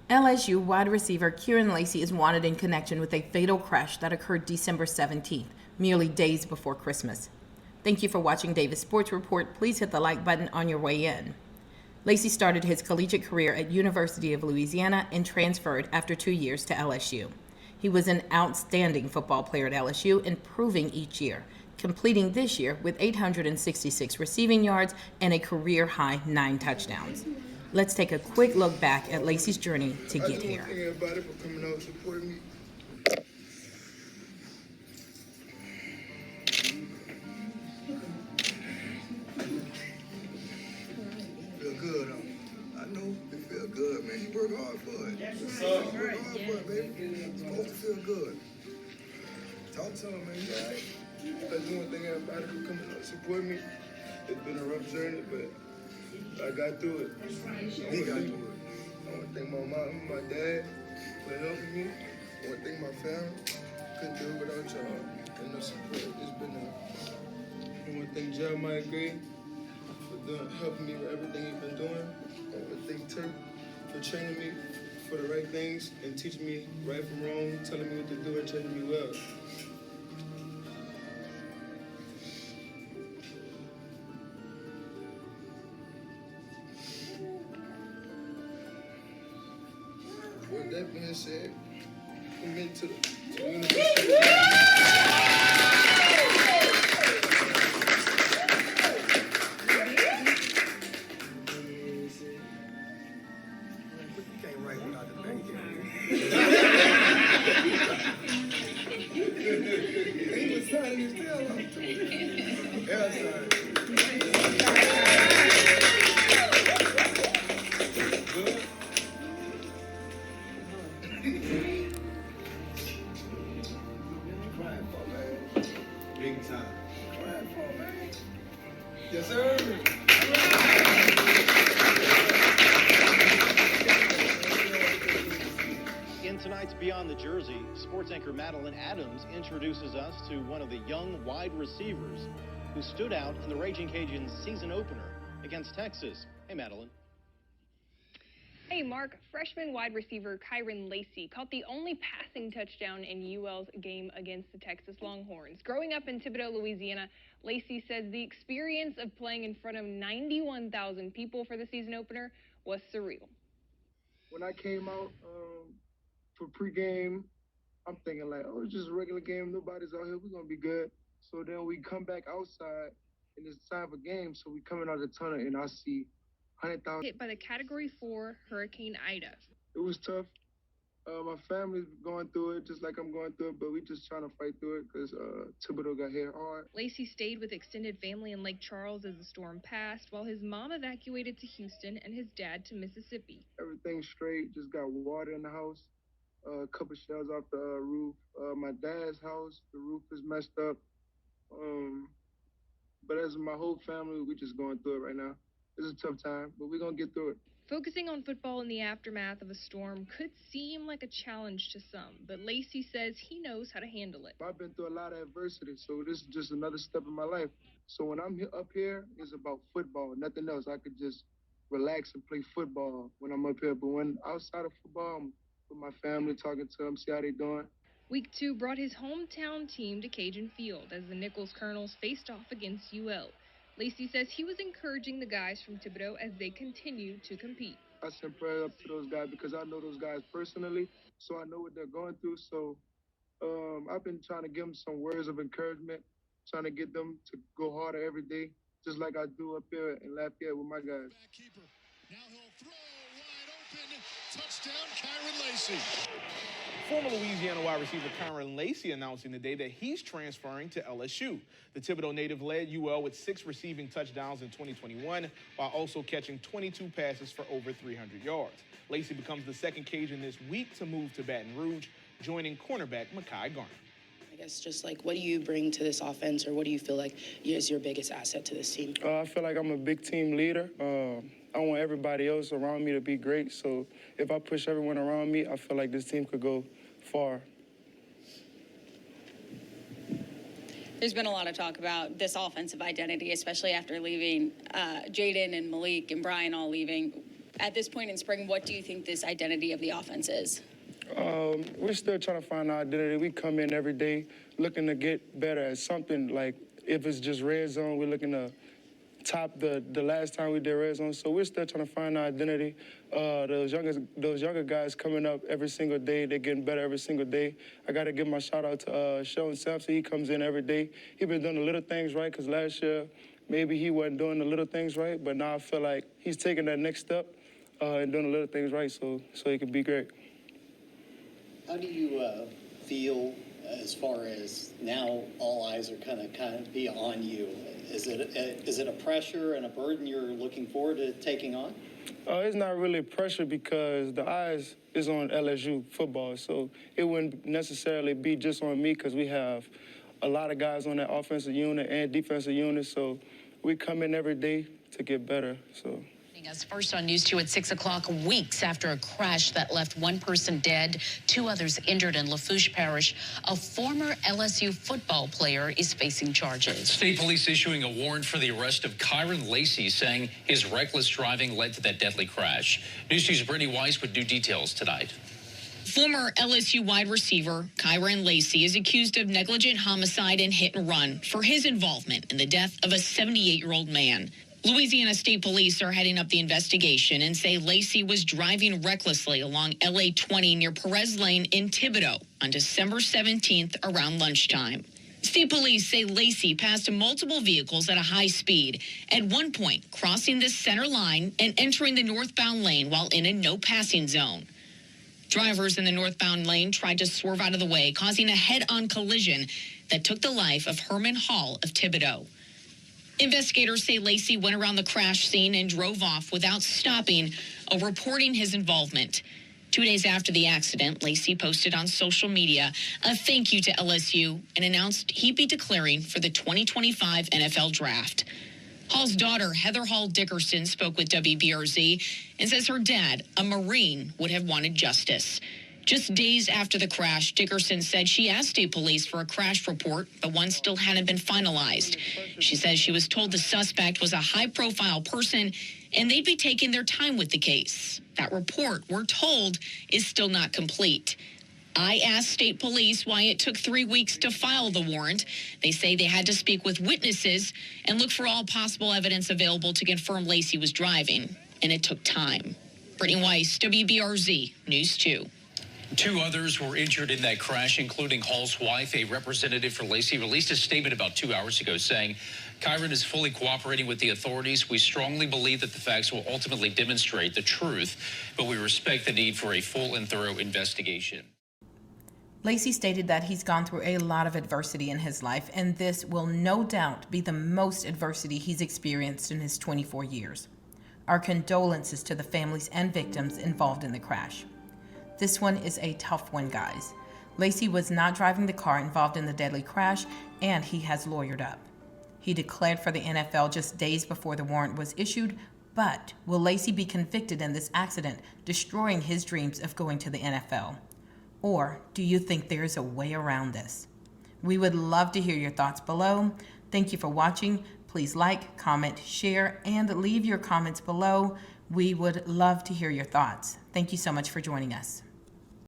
LSU wide receiver Kyren Lacy is wanted in connection with a fatal crash that occurred December 17th, merely days before Christmas. Thank you for watching Davis Sports Report. Please hit the like button on your way in. Lacy started his collegiate career at University of Louisiana and transferred after 2 years to LSU. He was an outstanding football player at LSU, improving each year, completing this year with 866 receiving yards and a career-high 9 touchdowns. Let's take a quick look back at Lacy's journey to get here. Thank everybody for coming out and supporting me. Feel good, huh? I know it feel good, man. You work hard for it. Yes, sir. You work hard for it, baby. It's supposed to feel good. Talk to him, man. You all right? I just want to thank everybody for coming out and supporting me. It's been a rough journey, but I got through it. He got through it. I want to thank my mom and my dad for helping me. I want to thank my family. Couldn't do it without y'all and the support. It's been I want to thank Jeremiah Gray for helping me with everything he's been doing. I want to thank Turk for training me for the right things and teaching me right from wrong, telling me what to do and training me well. With that being said, I'm into the university. You can't write without the bank. He was signing his tail off to me. Yeah, son. Good. Big time. Yes, sir. In tonight's Beyond the Jersey, sports anchor Madeline Adams introduces us to one of the young wide receivers who stood out in the Raging Cajuns season opener against Texas. Hey, Madeline. Hey, Mark, freshman wide receiver Kyren Lacy caught the only passing touchdown in UL's game against the Texas Longhorns. Growing up in Thibodaux, Louisiana, Lacy says the experience of playing in front of 91,000 people for the season opener was surreal. When I came out for pregame, I'm thinking like, oh, it's just a regular game. Nobody's out here. We're going to be good. So then we come back outside, and it's time for game. So we coming out of the tunnel, and I see 100,000. Hit by the Category 4 Hurricane Ida. It was tough. My family's going through it just like I'm going through it, but we just trying to fight through it because Thibodaux got hit hard. Lacy stayed with extended family in Lake Charles as the storm passed, while his mom evacuated to Houston and his dad to Mississippi. Everything's straight, just got water in the house, a couple shells off the roof. My dad's house, the roof is messed up. But as my whole family, we just going through it right now. It's a tough time, but we're going to get through it. Focusing on football in the aftermath of a storm could seem like a challenge to some, but Lacy says he knows how to handle it. I've been through a lot of adversity, so this is just another step in my life. So when I'm up here, it's about football, nothing else. I could just relax and play football when I'm up here. But when outside of football, I'm with my family, talking to them, see how they doing. Week 2 brought his hometown team to Cajun Field as the Nichols Colonels faced off against UL. Lacy says he was encouraging the guys from Thibodaux as they continue to compete. I send prayers up to those guys because I know those guys personally, so I know what they're going through. So I've been trying to give them some words of encouragement, trying to get them to go harder every day, just like I do up here in Lafayette with my guys. Now he'll throw wide open. Touchdown, Kyren Lacy. Former Louisiana wide receiver Kyren Lacy announcing today that he's transferring to LSU. The Thibodaux native led UL with 6 receiving touchdowns in 2021, while also catching 22 passes for over 300 yards. Lacy becomes the second Cajun this week to move to Baton Rouge, joining cornerback Mekhi Garner. I guess just like, what do you bring to this offense, or what do you feel like is your biggest asset to this team? I feel like I'm a big team leader. I want everybody else around me to be great. So if I push everyone around me, I feel like this team could go far. There's been a lot of talk about this offensive identity, especially after leaving Jaden and Malik and Brian all leaving. At this point in spring, what do you think this identity of the offense is? We're still trying to find our identity. We come in every day looking to get better at something. Like if it's just red zone, we're looking to top the last time we did red zone. So we're still trying to find our identity. Those younger guys coming up every single day, they're getting better every single day. I got to give my shout out to Sheldon Sampson. He comes in every day. He's been doing the little things right, because last year maybe he wasn't doing the little things right, but now I feel like he's taking that next step and doing the little things right, so he can be great. How do you feel as far as now all eyes are kind of be on you? Is it a pressure and a burden you're looking forward to taking on? It's not really pressure because the eyes is on LSU football, so it wouldn't necessarily be just on me because we have a lot of guys on that offensive unit and defensive unit, so we come in every day to get better. So. Us first on News 2 at 6 o'clock, weeks after a crash that left one person dead, 2 others injured in Lafourche Parish, a former LSU football player is facing charges. State police issuing a warrant for the arrest of Kyren Lacy, saying his reckless driving led to that deadly crash. News 2's Brittany Weiss with new details tonight. Former LSU wide receiver Kyren Lacy is accused of negligent homicide and hit and run for his involvement in the death of a 78-year-old man. Louisiana State Police are heading up the investigation and say Lacy was driving recklessly along LA 20 near Perez Lane in Thibodaux on December 17th around lunchtime. State Police say Lacy passed multiple vehicles at a high speed, at one point crossing the center line and entering the northbound lane while in a no passing zone. Drivers in the northbound lane tried to swerve out of the way, causing a head-on collision that took the life of Herman Hall of Thibodaux. Investigators say Lacy went around the crash scene and drove off without stopping or reporting his involvement. 2 days after the accident, Lacy posted on social media a thank you to LSU and announced he'd be declaring for the 2025 NFL Draft. Hall's daughter, Heather Hall Dickerson, spoke with WBRZ and says her dad, a Marine, would have wanted justice. Just days after the crash, Dickerson said she asked state police for a crash report, but one still hadn't been finalized. She says she was told the suspect was a high-profile person and they'd be taking their time with the case. That report, we're told, is still not complete. I asked state police why it took 3 weeks to file the warrant. They say they had to speak with witnesses and look for all possible evidence available to confirm Lacy was driving, and it took time. Brittany Weiss, WBRZ, News 2. 2 others were injured in that crash, including Hall's wife. A representative for Lacy released a statement about 2 hours ago saying, Kyren is fully cooperating with the authorities. We strongly believe that the facts will ultimately demonstrate the truth, but we respect the need for a full and thorough investigation. Lacy stated that he's gone through a lot of adversity in his life, and this will no doubt be the most adversity he's experienced in his 24 years. Our condolences to the families and victims involved in the crash. This one is a tough one, guys. Lacy was not driving the car involved in the deadly crash, and he has lawyered up. He declared for the NFL just days before the warrant was issued, but will Lacy be convicted in this accident, destroying his dreams of going to the NFL? Or do you think there is a way around this? We would love to hear your thoughts below. Thank you for watching. Please like, comment, share, and leave your comments below. We would love to hear your thoughts. Thank you so much for joining us.